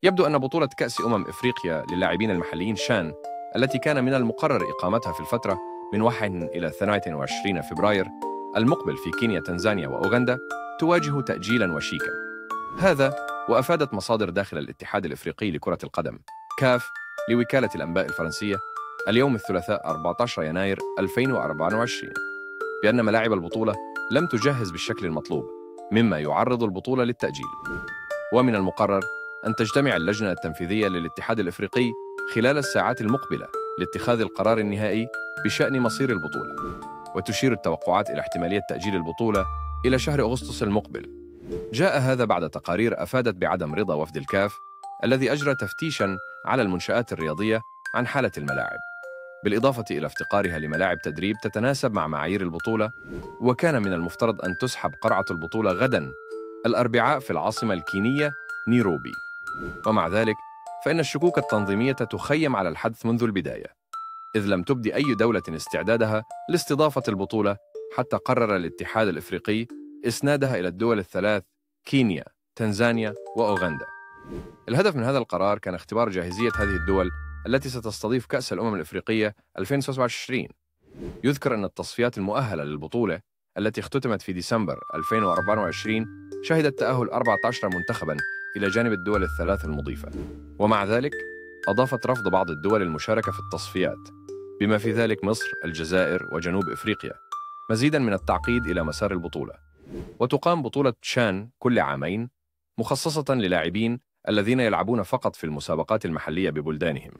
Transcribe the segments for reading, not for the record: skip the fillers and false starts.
يبدو أن بطولة كأس إفريقيا للاعبين المحليين شان التي كان من المقرر إقامتها في الفترة من 1 إلى 22 فبراير المقبل في كينيا، تنزانيا وأوغندا تواجه تأجيلاً وشيكاً. هذا وأفادت مصادر داخل الاتحاد الإفريقي لكرة القدم كاف لوكالة الأنباء الفرنسية اليوم الثلاثاء 14 يناير 2024 بأن ملاعب البطولة لم تجهز بالشكل المطلوب، مما يعرض البطولة للتأجيل. ومن المقرر أن تجتمع اللجنة التنفيذية للاتحاد الإفريقي خلال الساعات المقبلة لاتخاذ القرار النهائي بشأن مصير البطولة، وتشير التوقعات إلى احتمالية تأجيل البطولة إلى شهر أغسطس المقبل. جاء هذا بعد تقارير أفادت بعدم رضا وفد الكاف الذي أجرى تفتيشاً على المنشآت الرياضية عن حالة الملاعب، بالإضافة إلى افتقارها لملاعب تدريب تتناسب مع معايير البطولة. وكان من المفترض أن تسحب قرعة البطولة غداً الأربعاء في العاصمة الكينية نيروبي، ومع ذلك فإن الشكوك التنظيمية تخيم على الحدث منذ البداية، إذ لم تبدي أي دولة استعدادها لاستضافة البطولة حتى قرر الاتحاد الإفريقي إسنادها إلى الدول الثلاث: كينيا، تنزانيا وأوغندا. الهدف من هذا القرار كان اختبار جاهزية هذه الدول التي ستستضيف كأس الإفريقية 2027. يذكر أن التصفيات المؤهلة للبطولة التي اختتمت في ديسمبر 2024 شهدت تأهل 14 منتخباً إلى جانب الدول الثلاث المضيفة، ومع ذلك أضافت رفض بعض الدول المشاركة في التصفيات بما في ذلك مصر، الجزائر وجنوب إفريقيا، مزيداً من التعقيد إلى مسار البطولة. وتقام بطولة شان كل عامين مخصصة للاعبين الذين يلعبون فقط في المسابقات المحلية ببلدانهم،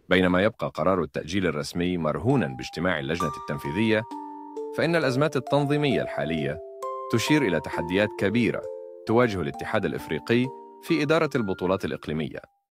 بينما يبقى قرار التأجيل الرسمي مرهوناً باجتماع اللجنة التنفيذية. فإن الأزمات التنظيمية الحالية تشير إلى تحديات كبيرة تواجه الاتحاد الإفريقي في إدارة البطولات الإقليمية.